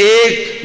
1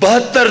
72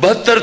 72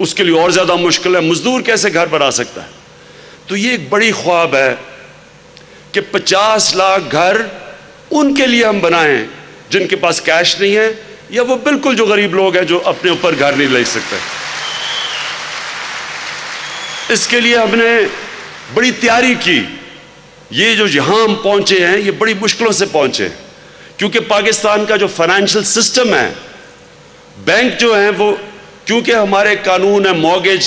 اس کے لیے اور زیادہ مشکل ہے. مزدور کیسے گھر بنا سکتا ہے؟ تو یہ ایک بڑی خواب ہے کہ 50 لاکھ گھر ان کے لیے ہم بنائیں جن کے پاس کیش نہیں ہے, یا وہ بالکل جو غریب لوگ ہیں جو اپنے اوپر گھر نہیں لے سکتے. اس کے لیے ہم نے بڑی تیاری کی. یہ جو یہاں ہم پہنچے ہیں یہ بڑی مشکلوں سے پہنچے, کیونکہ پاکستان کا جو فائنینشل سسٹم ہے, بینک جو ہیں وہ, کیونکہ ہمارے قانون ہے مورگیج,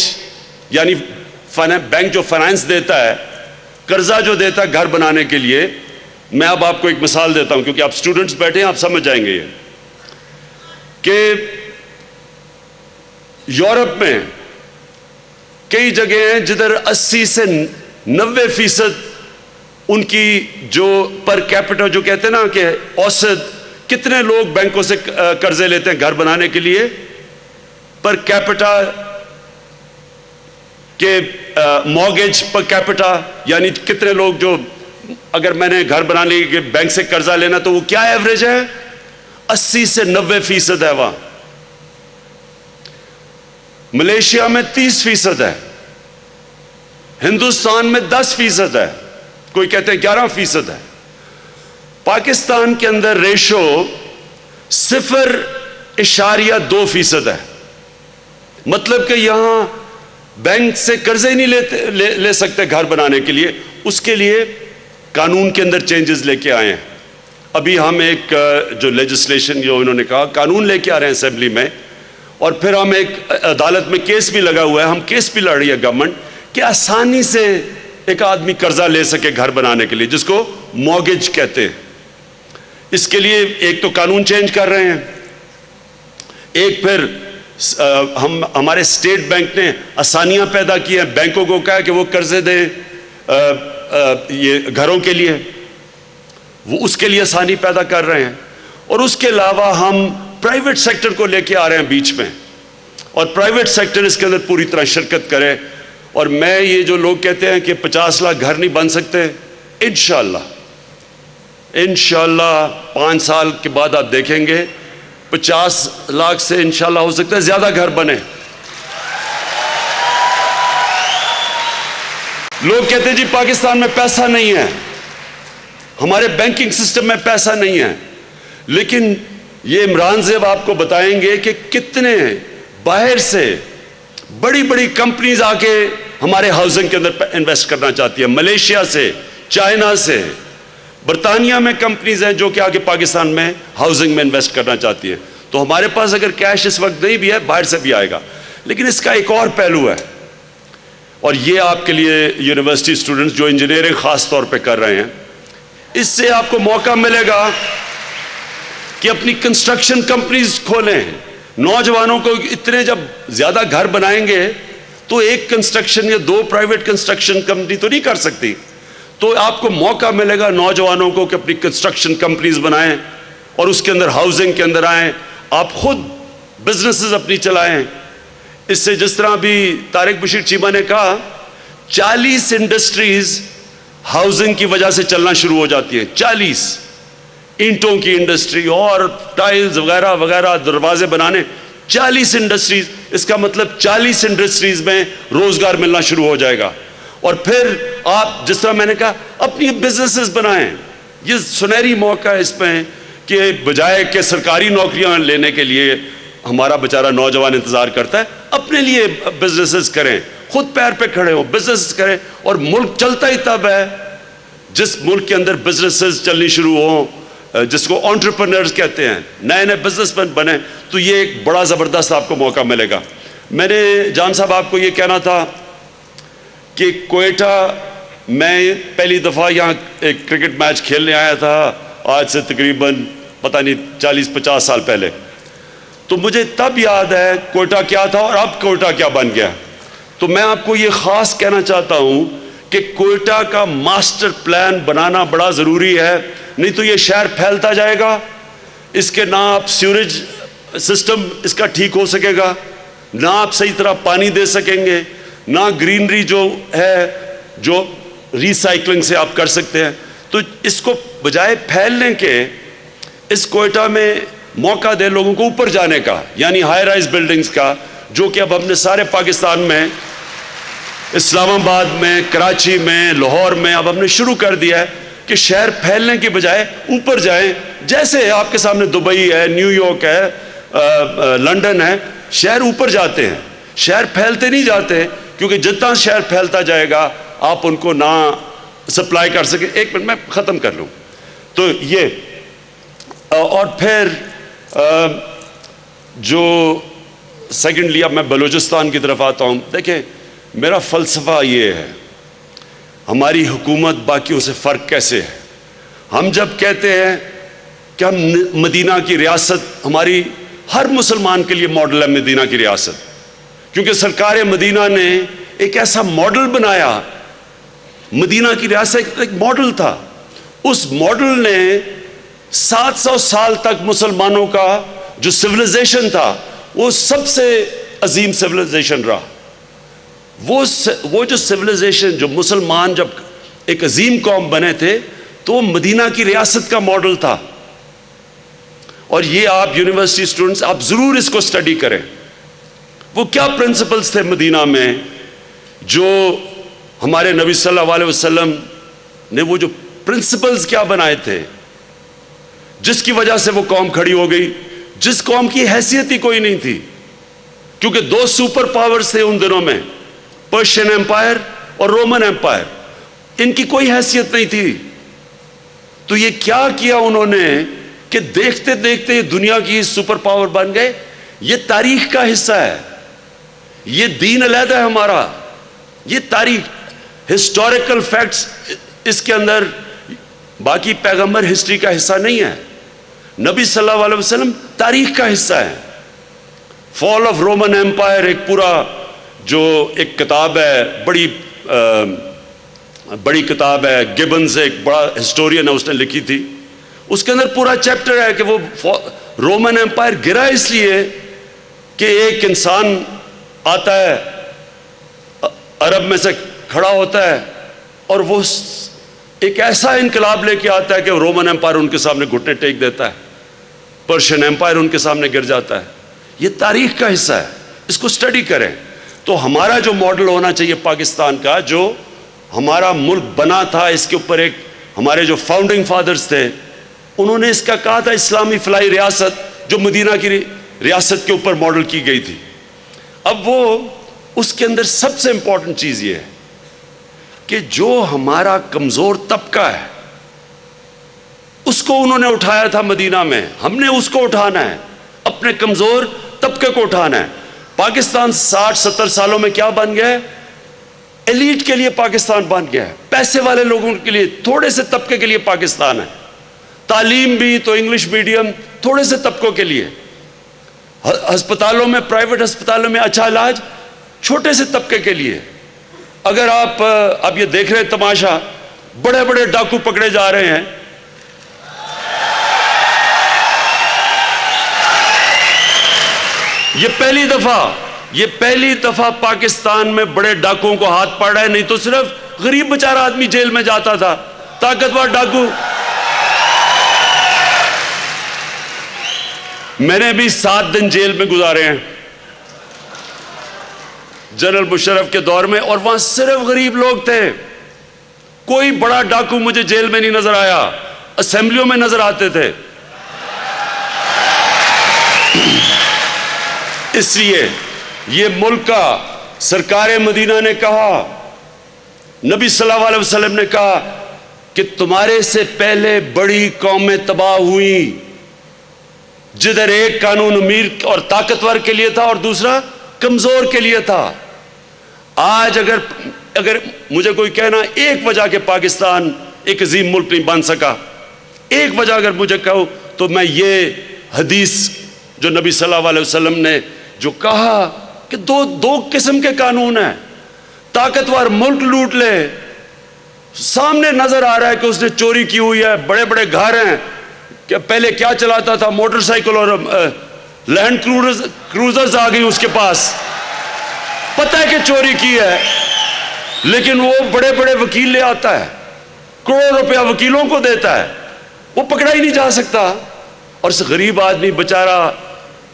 یعنی بینک جو فائنانس دیتا ہے, قرضہ جو دیتا ہے گھر بنانے کے لیے. میں اب آپ کو ایک مثال دیتا ہوں کیونکہ آپ اسٹوڈنٹس بیٹھے ہیں, آپ سمجھ جائیں گے یہ, کہ یورپ میں کئی جگہ ہیں جدھر 80 سے 90% ان کی جو پر کیپٹا جو کہتے ہیں نا کہ اوسط کتنے لوگ بینکوں سے قرضے لیتے ہیں گھر بنانے کے لیے, پر کیپٹا کہ مورگیج پر کیپٹا, یعنی کتنے لوگ جو اگر میں نے گھر بنانے کے بینک سے قرضہ لینا تو وہ کیا ایوریج ہے, 80 سے 90% ہے. وہاں ملیشیا میں 30% ہے, ہندوستان میں 10% ہے, کوئی کہتے ہیں 11% ہے. پاکستان کے اندر ریشو 0.2% ہے. مطلب کہ یہاں بینک سے قرضے نہیں لے سکتے گھر بنانے کے لیے. اس کے لیے قانون کے اندر چینجز لے کے آئے ہیں. ابھی ہم ایک جو لیجسلیشن جو انہوں نے کہا قانون لے کے آ رہے ہیں اسمبلی میں, اور پھر ہم ایک عدالت میں کیس بھی لگا ہوا ہے, ہم کیس بھی لڑ رہی ہے گورنمنٹ کہ آسانی سے ایک آدمی قرضہ لے سکے گھر بنانے کے لیے, جس کو مورگیج کہتے ہیں. اس کے لیے ایک تو قانون چینج کر رہے ہیں, ایک پھر ہمارے اسٹیٹ بینک نے آسانیاں پیدا کی ہیں, بینکوں کو کہا کہ وہ قرضے دیں یہ گھروں کے لیے, وہ اس کے لیے آسانی پیدا کر رہے ہیں. اور اس کے علاوہ ہم پرائیویٹ سیکٹر کو لے کے آ رہے ہیں بیچ میں, اور پرائیویٹ سیکٹر اس کے اندر پوری طرح شرکت کرے. اور میں یہ جو لوگ کہتے ہیں کہ 50 لاکھ گھر نہیں بن سکتے, انشاءاللہ 5 سال کے بعد آپ دیکھیں گے 50 لاکھ سے انشاءاللہ ہو سکتا ہے زیادہ گھر بنے. لوگ کہتے ہیں جی پاکستان میں پیسہ نہیں ہے, ہمارے بینکنگ سسٹم میں پیسہ نہیں ہے, لیکن یہ عمران زیب آپ کو بتائیں گے کہ کتنے باہر سے بڑی بڑی کمپنیز آ کے ہمارے ہاؤسنگ کے اندر انویسٹ کرنا چاہتی ہیں. ملیشیا سے, چائنا سے, برطانیہ میں کمپنیز ہیں جو کہ آگے پاکستان میں ہاؤسنگ میں انویسٹ کرنا چاہتی ہیں. تو ہمارے پاس اگر کیش اس وقت نہیں بھی ہے, باہر سے بھی آئے گا. لیکن اس کا ایک اور پہلو ہے, اور یہ آپ کے لیے یونیورسٹی اسٹوڈنٹس جو انجینئرنگ خاص طور پہ کر رہے ہیں, اس سے آپ کو موقع ملے گا کہ اپنی کنسٹرکشن کمپنیز کھولیں. نوجوانوں کو اتنے جب زیادہ گھر بنائیں گے تو ایک کنسٹرکشن یا 2 پرائیویٹ کنسٹرکشن کمپنی تو نہیں کر سکتی, تو آپ کو موقع ملے گا نوجوانوں کو کہ اپنی کنسٹرکشن کمپنیز بنائیں اور اس کے اندر ہاؤسنگ کے اندر آئیں, آپ خود بزنسز اپنی چلائیں. اس سے جس طرح بھی طارق بشیر چیمہ نے کہا 40 انڈسٹریز ہاؤسنگ کی وجہ سے چلنا شروع ہو جاتی ہیں. 40 اینٹوں کی انڈسٹری اور ٹائلز وغیرہ وغیرہ, دروازے بنانے, 40 انڈسٹریز. اس کا مطلب 40 انڈسٹریز میں روزگار ملنا شروع ہو جائے گا. اور پھر آپ جس طرح میں نے کہا اپنی بزنسز بنائیں. یہ سنہری موقع ہے اس میں کہ بجائے کہ سرکاری نوکریاں لینے کے لیے ہمارا بیچارہ نوجوان انتظار کرتا ہے, اپنے لیے بزنسز کریں, خود پیر پہ کھڑے ہوں, بزنس کریں. اور ملک چلتا ہی تب ہے جس ملک کے اندر بزنسز چلنی شروع ہوں, جس کو انٹرپرنرز کہتے ہیں, نئے نئے بزنس مین بنے. تو یہ ایک بڑا زبردست آپ کو موقع ملے گا. میں نے جان صاحب آپ کو یہ کہنا تھا کہ کوئٹہ میں پہلی دفعہ یہاں ایک کرکٹ میچ کھیلنے آیا تھا آج سے تقریباً پتہ نہیں 40-50 سال پہلے. تو مجھے تب یاد ہے کوئٹہ کیا تھا اور اب کوئٹہ کیا بن گیا. تو میں آپ کو یہ خاص کہنا چاہتا ہوں کہ کوئٹہ کا ماسٹر پلان بنانا بڑا ضروری ہے, نہیں تو یہ شہر پھیلتا جائے گا. اس کے نہ آپ سیوریج سسٹم اس کا ٹھیک ہو سکے گا, نہ آپ صحیح طرح پانی دے سکیں گے, نہ گرینری جو ہے جو ریسائکلنگ سے آپ کر سکتے ہیں. تو اس کو بجائے پھیلنے کے اس کوئٹہ میں موقع دے لوگوں کو اوپر جانے کا, یعنی ہائی رائز بلڈنگز کا, جو کہ اب ہم نے سارے پاکستان میں، اسلام آباد میں، کراچی میں، لاہور میں اب ہم نے شروع کر دیا ہے کہ شہر پھیلنے کی بجائے اوپر جائیں. جیسے آپ کے سامنے دبئی ہے، نیو یارک ہے، لنڈن ہے، شہر اوپر جاتے ہیں، شہر پھیلتے نہیں جاتے، کیونکہ جتنا شہر پھیلتا جائے گا آپ ان کو نہ سپلائی کر سکیں. ایک منٹ میں ختم کر لوں. تو یہ اور پھر جو سیکنڈلی اب میں بلوچستان کی طرف آتا ہوں. دیکھیں میرا فلسفہ یہ ہے، ہماری حکومت باقیوں سے فرق کیسے ہے. ہم جب کہتے ہیں کہ ہم مدینہ کی ریاست، ہماری ہر مسلمان کے لیے ماڈل ہے مدینہ کی ریاست، کیونکہ سرکار مدینہ نے ایک ایسا ماڈل بنایا. مدینہ کی ریاست ایک ماڈل تھا. اس ماڈل نے 700 سال تک مسلمانوں کا جو سویلائزیشن تھا وہ سب سے عظیم سویلائزیشن رہا. وہ جو سویلائزیشن، جو مسلمان جب ایک عظیم قوم بنے تھے تو وہ مدینہ کی ریاست کا ماڈل تھا. اور یہ آپ یونیورسٹی اسٹوڈنٹس آپ ضرور اس کو اسٹڈی کریں. وہ کیا پرنسپلز تھے مدینہ میں جو ہمارے نبی صلی اللہ علیہ وسلم نے، وہ جو پرنسپلز کیا بنائے تھے جس کی وجہ سے وہ قوم کھڑی ہو گئی، جس قوم کی حیثیت ہی کوئی نہیں تھی. کیونکہ 2 سپر پاورز تھے ان دنوں میں، پرشین ایمپائر اور رومن ایمپائر. ان کی کوئی حیثیت نہیں تھی. تو یہ کیا کیا انہوں نے کہ دیکھتے دیکھتے یہ دنیا کی سپر پاور بن گئے. یہ تاریخ کا حصہ ہے، یہ دین علیحدہ ہے ہمارا، یہ تاریخ، ہسٹوریکل فیکٹس اس کے اندر. باقی پیغمبر ہسٹری کا حصہ نہیں ہے، نبی صلی اللہ علیہ وسلم تاریخ کا حصہ ہے. فال آف رومن ایمپائر ایک پورا جو ایک کتاب ہے، بڑی کتاب ہے، گبنز ایک بڑا ہسٹورین ہے، اس نے لکھی تھی. اس کے اندر پورا چیپٹر ہے کہ وہ رومن ایمپائر گرا اس لیے کہ ایک انسان آتا ہے عرب میں سے، کھڑا ہوتا ہے اور وہ ایک ایسا انقلاب لے کے آتا ہے کہ رومن ایمپائر ان کے سامنے گھٹنے ٹیک دیتا ہے، پرشین ایمپائر ان کے سامنے گر جاتا ہے. یہ تاریخ کا حصہ ہے، اس کو اسٹڈی کریں. تو ہمارا جو ماڈل ہونا چاہیے پاکستان کا، جو ہمارا ملک بنا تھا، اس کے اوپر ایک ہمارے جو فاؤنڈنگ فادرز تھے انہوں نے اس کا کہا تھا اسلامی فلاحی ریاست، جو مدینہ کی ریاست کے اوپر ماڈل کی گئی تھی. اب وہ اس کے اندر سب سے امپورٹنٹ چیز یہ ہے کہ جو ہمارا کمزور طبقہ ہے اس کو انہوں نے اٹھایا تھا مدینہ میں. ہم نے اس کو اٹھانا ہے، اپنے کمزور طبقے کو اٹھانا ہے. پاکستان 60-70 سالوں میں کیا بن گیا ہے؟ ایلیٹ کے لیے پاکستان بن گیا ہے، پیسے والے لوگوں کے لیے، تھوڑے سے طبقے کے لیے پاکستان ہے. تعلیم بھی تو انگلش میڈیم تھوڑے سے طبقوں کے لیے، ہسپتالوں میں، پرائیویٹ ہسپتالوں میں اچھا علاج چھوٹے سے طبقے کے لیے. اگر آپ اب یہ دیکھ رہے ہیں تماشا، بڑے بڑے ڈاکو پکڑے جا رہے ہیں. یہ پہلی دفعہ پاکستان میں بڑے ڈاکوؤں کو ہاتھ پڑ رہا ہے. نہیں تو صرف غریب بیچارہ آدمی جیل میں جاتا تھا، طاقتور ڈاکو. میں نے بھی 7 دن جیل میں گزارے ہیں جنرل مشرف کے دور میں، اور وہاں صرف غریب لوگ تھے. کوئی بڑا ڈاکو مجھے جیل میں نہیں نظر آیا، اسمبلیوں میں نظر آتے تھے. اس لیے یہ ملک کا سرکار مدینہ نے کہا، نبی صلی اللہ علیہ وسلم نے کہا کہ تمہارے سے پہلے بڑی قومیں تباہ ہوئیں جدھر ایک قانون امیر اور طاقتور کے لیے تھا اور دوسرا کمزور کے لیے تھا. آج اگر مجھے کوئی کہنا ایک وجہ کہ پاکستان ایک عظیم ملک نہیں بن سکا، ایک وجہ اگر مجھے کہو تو میں یہ حدیث جو نبی صلی اللہ علیہ وسلم نے جو کہا کہ دو قسم کے قانون ہیں. طاقتور ملک لوٹ لے، سامنے نظر آ رہا ہے کہ اس نے چوری کی ہوئی ہے، بڑے بڑے گھر ہیں، کہ پہلے کیا چلاتا تھا، موٹر سائیکل اور لینڈ کروزرز آ گئی اس کے پاس، پتہ ہے کہ چوری کی ہے، لیکن وہ بڑے بڑے وکیل لے آتا ہے، کروڑ روپیہ وکیلوں کو دیتا ہے، وہ پکڑا ہی نہیں جا سکتا. اور اس غریب آدمی بیچارہ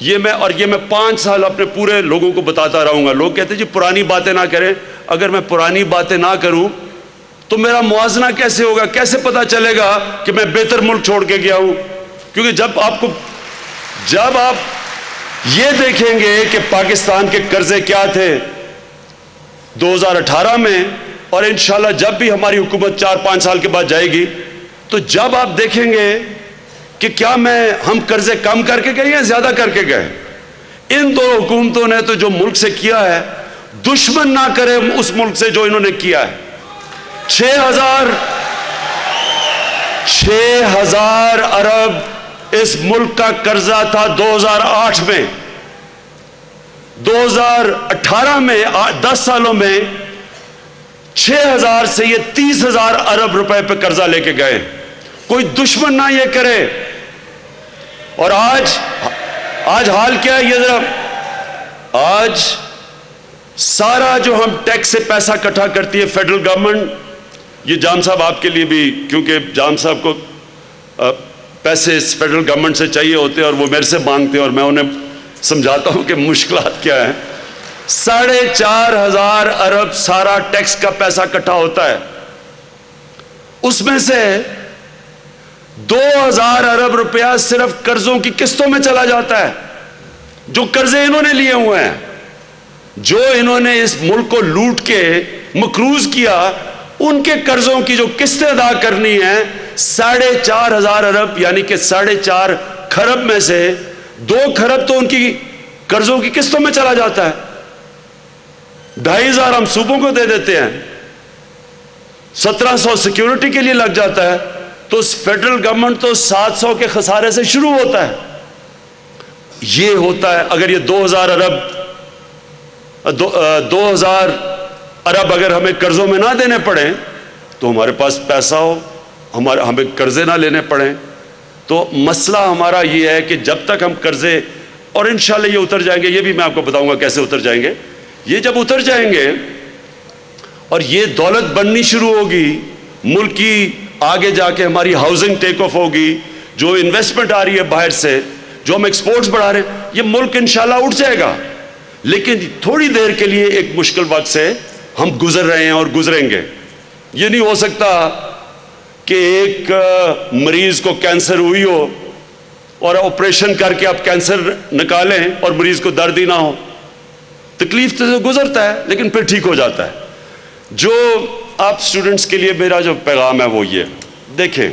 یہ میں 5 سال اپنے پورے لوگوں کو بتاتا رہوں گا. لوگ کہتے ہیں جی پرانی باتیں نہ کریں. اگر میں پرانی باتیں نہ کروں تو میرا موازنہ کیسے ہوگا؟ کیسے پتا چلے گا کہ میں بہتر ملک چھوڑ کے گیا ہوں؟ کیونکہ جب آپ یہ دیکھیں گے کہ پاکستان کے قرضے کیا تھے 2018 میں، اور انشاءاللہ جب بھی ہماری حکومت 4-5 سال کے بعد جائے گی، تو جب آپ دیکھیں گے کہ کیا ہم قرضے کم کر کے گئے یا زیادہ کر کے گئے. ان دو حکومتوں نے تو جو ملک سے کیا ہے، دشمن نہ کرے اس ملک سے جو انہوں نے کیا ہے. 6,000 ارب اس ملک کا قرضہ تھا 2008 میں. 2018 میں 10 سالوں میں 6,000 سے یہ 30,000 ارب روپے پہ قرضہ لے کے گئے. کوئی دشمن نہ یہ کرے. اور آج حال کیا ہے؟ یہ ذرا آج سارا جو ہم ٹیکس سے پیسہ اکٹھا کرتی ہے فیڈرل گورنمنٹ، یہ جام صاحب آپ کے لیے بھی، کیونکہ جام صاحب کو پیسے فیڈرل گورنمنٹ سے چاہیے ہوتے ہیں اور وہ میرے سے مانگتے ہیں اور میں انہیں سمجھاتا ہوں کہ مشکلات کیا ہیں. 4,500 ارب سارا ٹیکس کا پیسہ اکٹھا ہوتا ہے. اس میں سے 2,000 ارب روپیہ صرف قرضوں کی قسطوں میں چلا جاتا ہے. جو قرضے انہوں نے لیے ہوئے ہیں، جو انہوں نے اس ملک کو لوٹ کے مقروض کیا، ان کے قرضوں کی جو قسطیں ادا کرنی ہیں 4,500 ارب یعنی کہ 4.5 کھرب میں سے 2 کھرب تو ان کی قرضوں کی قسطوں میں چلا جاتا ہے. 2,500 ہم صوبوں کو دے دیتے ہیں، 1,700 سیکیورٹی کے لیے لگ جاتا ہے. تو فیڈرل گورنمنٹ تو 700 کے خسارے سے شروع ہوتا ہے. یہ ہوتا ہے. اگر یہ 2,000 ارب اگر ہمیں قرضوں میں نہ دینے پڑیں تو ہمارے پاس پیسہ ہو، ہمیں قرضے نہ لینے پڑیں. تو مسئلہ ہمارا یہ ہے کہ جب تک ہم قرضے، اور انشاءاللہ یہ اتر جائیں گے، یہ بھی میں آپ کو بتاؤں گا کیسے اتر جائیں گے. یہ جب اتر جائیں گے اور یہ دولت بننی شروع ہوگی، ملک کی آگے جا کے ہماری ہاؤسنگ ٹیک آف ہوگی، جو انویسٹمنٹ آ رہی ہے باہر سے، جو ہم ایکسپورٹس بڑھا رہے ہیں، یہ ملک انشاءاللہ اٹھ جائے گا. لیکن تھوڑی دیر کے لیے ایک مشکل وقت سے ہم گزر رہے ہیں اور گزریں گے. یہ نہیں ہو سکتا کہ ایک مریض کو کینسر ہوئی ہو اور آپریشن کر کے آپ کینسر نکالیں اور مریض کو درد ہی نہ ہو. تکلیف تو گزرتا ہے لیکن پھر ٹھیک ہو جاتا ہے. جو آپ اسٹوڈنٹس کے لیے میرا جو پیغام ہے وہ یہ دیکھیں،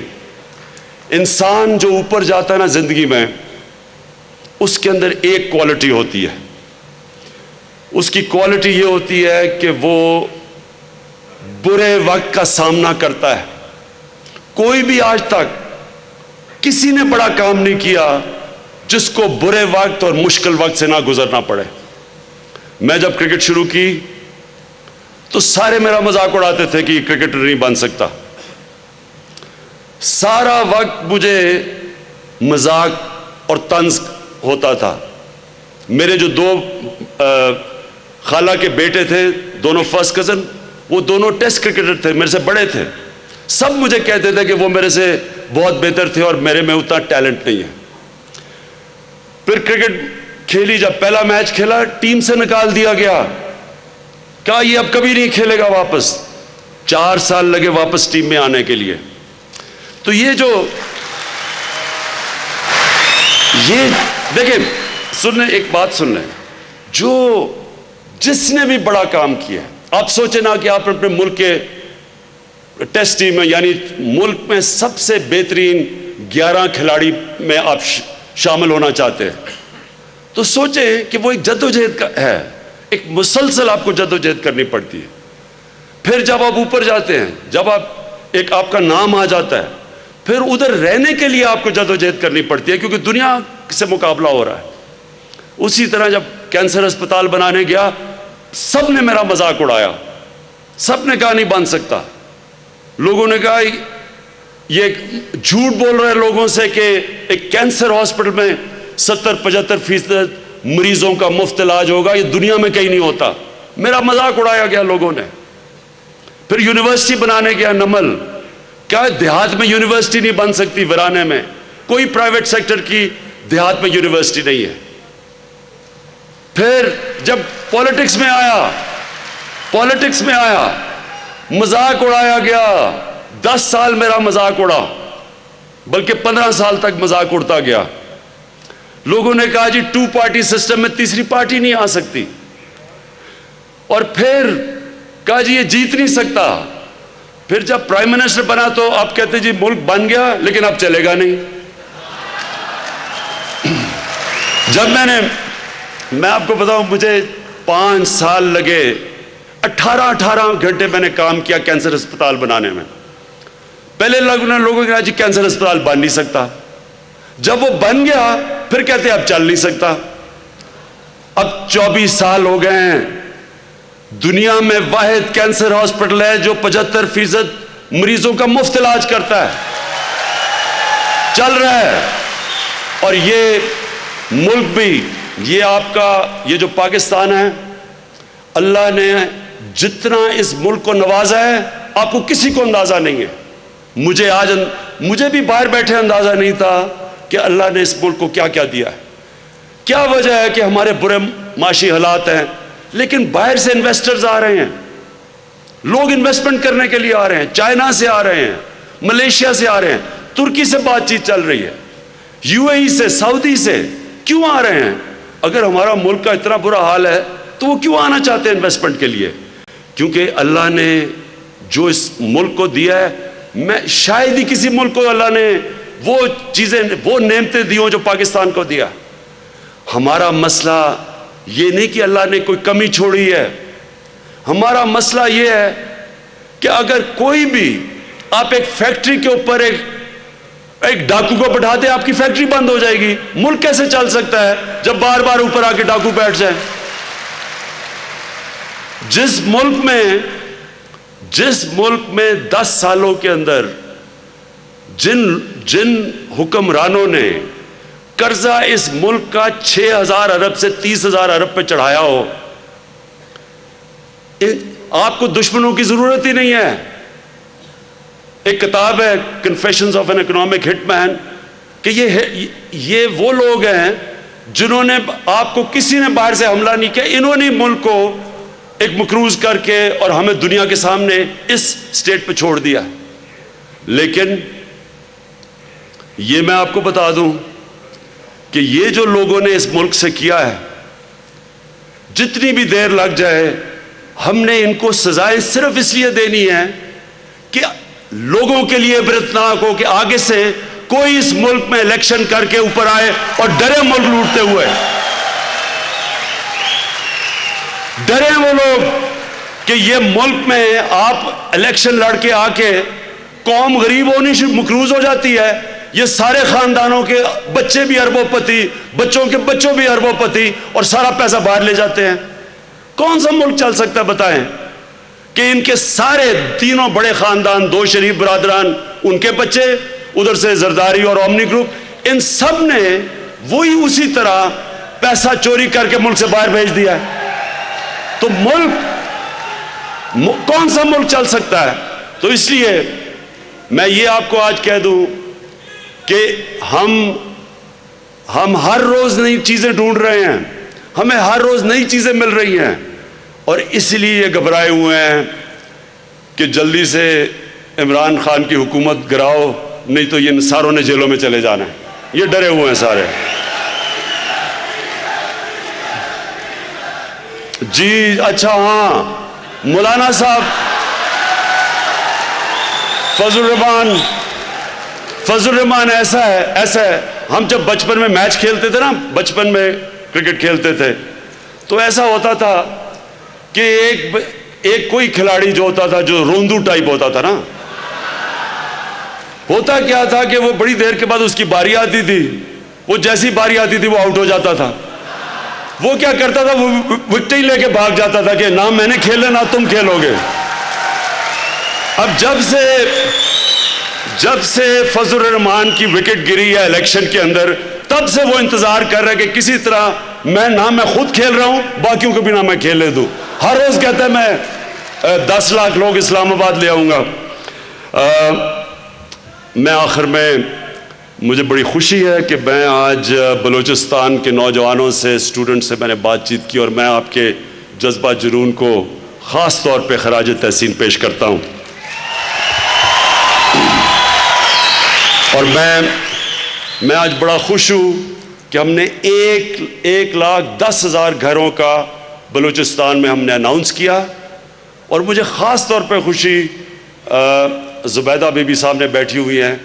انسان جو اوپر جاتا ہے نا زندگی میں، اس کے اندر ایک کوالٹی ہوتی ہے. اس کی کوالٹی یہ ہوتی ہے کہ وہ برے وقت کا سامنا کرتا ہے. کوئی بھی آج تک کسی نے بڑا کام نہیں کیا جس کو برے وقت اور مشکل وقت سے نہ گزرنا پڑے. میں جب کرکٹ شروع کی تو سارے میرا مذاق اڑاتے تھے کہ یہ کرکٹر نہیں بن سکتا. سارا وقت مجھے مذاق اور طنز ہوتا تھا. میرے جو 2 خالہ کے بیٹے تھے، دونوں فرسٹ کزن، وہ دونوں ٹیسٹ کرکٹر تھے، میرے سے بڑے تھے. سب مجھے کہتے تھے کہ وہ میرے سے بہت بہتر تھے اور میرے میں اتنا ٹیلنٹ نہیں ہے. پھر کرکٹ کھیلی، جب پہلا میچ کھیلا ٹیم سے نکال دیا گیا. کہا یہ اب کبھی نہیں کھیلے گا واپس. 4 سال لگے واپس ٹیم میں آنے کے لیے. تو یہ دیکھیں، سن لیں ایک بات، سن لیں، جس نے بھی بڑا کام کیا، آپ سوچیں نا کہ آپ اپنے ملک کے ٹیسٹ ٹیم میں، یعنی ملک میں سب سے بہترین 11 کھلاڑی میں آپ شامل ہونا چاہتے ہیں، تو سوچیں کہ وہ ایک جدوجہد کا ہے. ایک مسلسل آپ کو جدوجہد کرنی پڑتی ہے. پھر جب آپ اوپر جاتے ہیں، جب آپ کا نام آ جاتا ہے، پھر ادھر رہنے کے لیے آپ کو جدوجہد کرنی پڑتی ہے کیونکہ دنیا سے مقابلہ ہو رہا ہے. اسی طرح جب کینسر اسپتال بنانے گیا، سب نے میرا مذاق اڑایا. سب نے کہا نہیں بن سکتا. لوگوں نے کہا یہ جھوٹ بول رہے لوگوں سے کہ ایک کینسر ہاسپٹل میں 70-75% مریضوں کا مفت علاج ہوگا، یہ دنیا میں کہیں نہیں ہوتا. میرا مذاق اڑایا گیا لوگوں نے. پھر یونیورسٹی بنانے گیا نمل. کیا دیہات میں یونیورسٹی نہیں بن سکتی؟ ورانے میں کوئی پرائیویٹ سیکٹر کی دیہات میں یونیورسٹی نہیں ہے. پھر جب پالیٹکس میں آیا مذاق اڑایا گیا. 10 سال میرا مذاق اڑا, بلکہ 15 سال تک مذاق اڑتا گیا. لوگوں نے کہا جی 2 پارٹی سسٹم میں تیسری پارٹی نہیں آ سکتی, اور پھر کہا جی یہ جیت نہیں سکتا. پھر جب پرائم منسٹر بنا تو آپ کہتے جی ملک بن گیا لیکن اب چلے گا نہیں. جب میں آپ کو بتاؤں, مجھے 5 سال لگے, 18 گھنٹے میں نے کام کیا کینسر اسپتال بنانے میں. پہلے لوگوں نے کہا جی کینسر اسپتال بن نہیں سکتا. جب وہ بن گیا پھر کہتے اب چل نہیں سکتا. اب 24 سال ہو گئے ہیں. دنیا میں واحد کینسر ہاسپٹل ہے جو 75% مریضوں کا مفت علاج کرتا ہے, چل رہا ہے. اور یہ ملک بھی, یہ آپ کا یہ جو پاکستان ہے, اللہ نے جتنا اس ملک کو نوازا ہے آپ کو کسی کو اندازہ نہیں ہے. مجھے بھی باہر بیٹھے اندازہ نہیں تھا کہ اللہ نے اس ملک کو کیا کیا دیا ہے. کیا وجہ ہے کہ ہمارے برے معاشی حالات ہیں, لیکن باہر سے انویسٹرز آ رہے ہیں, لوگ انویسٹمنٹ کرنے کے لیے آ رہے ہیں. چائنا سے آ رہے ہیں, ملیشیا سے آ رہے ہیں, ترکی سے بات چیت چل رہی ہے, UAE سے, سعودی سے. کیوں آ رہے ہیں؟ اگر ہمارا ملک کا اتنا برا حال ہے تو وہ کیوں آنا چاہتے ہیں انویسٹمنٹ کے لیے؟ کیونکہ اللہ نے جو اس ملک کو دیا ہے, میں شاید ہی کسی ملک کو اللہ نے وہ چیزیں, وہ نعمتیں دی ہوں جو پاکستان کو دیا. ہمارا مسئلہ یہ نہیں کہ اللہ نے کوئی کمی چھوڑی ہے. ہمارا مسئلہ یہ ہے کہ اگر کوئی بھی, آپ ایک فیکٹری کے اوپر ایک ڈاکو کو بٹھا دیں, آپ کی فیکٹری بند ہو جائے گی. ملک کیسے چل سکتا ہے جب بار بار اوپر آ کے ڈاکو بیٹھ جائیں؟ جس ملک میں 10 سالوں کے اندر جن حکمرانوں نے قرضہ اس ملک کا 6,000 ارب سے 30,000 ارب پہ چڑھایا ہو, آپ کو دشمنوں کی ضرورت ہی نہیں ہے. ایک کتاب ہے کنفیشنز آف این اکنامک ہٹ مین, کہ یہ وہ لوگ ہیں جنہوں نے, آپ کو کسی نے باہر سے حملہ نہیں کیا, انہوں نے ملک کو ایک مقروض کر کے اور ہمیں دنیا کے سامنے اس سٹیٹ پہ چھوڑ دیا. لیکن یہ میں آپ کو بتا دوں کہ یہ جو لوگوں نے اس ملک سے کیا ہے, جتنی بھی دیر لگ جائے, ہم نے ان کو سزائیں صرف اس لیے دینی ہے کہ لوگوں کے لیے عبرتناک ہو کہ آگے سے کوئی اس ملک میں الیکشن کر کے اوپر آئے اور ڈرے ملک لوٹتے ہوئے. ڈرے وہ لوگ کہ یہ ملک میں آپ الیکشن لڑ کے آ کے قوم غریب ہونی مقروض ہو جاتی ہے, یہ سارے خاندانوں کے بچے بھی اربوں پتی, بچوں کے بچوں بھی اربوں پتی, اور سارا پیسہ باہر لے جاتے ہیں. کون سا ملک چل سکتا ہے بتائیں کہ ان کے سارے تینوں بڑے خاندان, 2 شریف برادران, ان کے بچے, ادھر سے زرداری اور اومنی گروپ, ان سب نے وہی اسی طرح پیسہ چوری کر کے ملک سے باہر بھیج دیا ہے. تو کون سا ملک چل سکتا ہے؟ تو اس لیے میں یہ آپ کو آج کہہ دوں کہ ہم ہر روز نئی چیزیں ڈھونڈ رہے ہیں, ہمیں ہر روز نئی چیزیں مل رہی ہیں, اور اس لیے یہ گھبرائے ہوئے ہیں کہ جلدی سے عمران خان کی حکومت گراؤ, نہیں تو یہ ساروں نے جیلوں میں چلے جانا ہے. یہ ڈرے ہوئے ہیں سارے. جی اچھا, ہاں, مولانا صاحب فضل الرحمان ایسا ہے, ہم جب بچپن میں میچ کھیلتے تھے نا, بچپن میں کرکٹ کھیلتے تھے, تو ایسا ہوتا تھا کہ ایک کوئی کھلاڑی جو ہوتا تھا جو روندو ٹائپ ہوتا تھا نا, ہوتا کیا تھا کہ وہ بڑی دیر کے بعد اس کی باری آتی تھی, وہ جیسی باری آتی تھی وہ آؤٹ ہو جاتا تھا. وہ کیا کرتا تھا, وہ وکٹیں لے کے بھاگ جاتا تھا کہ نہ میں نے کھیلے نہ تم کھیلو گے. اب جب سے فضل الرحمان کی وکٹ گری ہے الیکشن کے اندر, تب سے وہ انتظار کر رہا ہے کہ کسی طرح میں خود کھیل رہا ہوں, باقیوں کو بھی نہ میں کھیلنے دوں. ہر روز کہتا ہے میں 10 لاکھ لوگ اسلام آباد لے آؤں گا. میں آخر میں مجھے بڑی خوشی ہے کہ میں آج بلوچستان کے نوجوانوں سے، اسٹوڈنٹ سے میں نے بات چیت کی، اور میں آپ کے جذبہ جنون کو خاص طور پہ خراج تحسین پیش کرتا ہوں۔ اور میں آج بڑا خوش ہوں کہ ہم نے 1,10,000 گھروں کا بلوچستان میں ہم نے اناؤنس کیا، اور مجھے خاص طور پہ خوشی زبیدہ بی بی صاحب نے بیٹھی ہوئی ہیں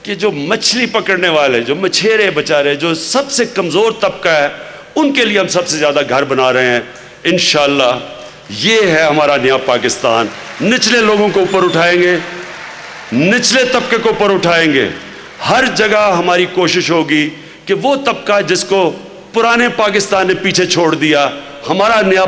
کہ جو مچھلی پکڑنے والے، جو مچھیرے بیچارے، جو سب سے کمزور طبقہ ہے، ان کے لیے ہم سب سے زیادہ گھر بنا رہے ہیں۔ انشاءاللہ یہ ہے ہمارا نیا پاکستان۔ نچلے لوگوں کو اوپر اٹھائیں گے، نچلے طبقے کو اوپر اٹھائیں گے۔ ہر جگہ ہماری کوشش ہوگی کہ وہ طبقہ جس کو پرانے پاکستان نے پیچھے چھوڑ دیا، ہمارا نیا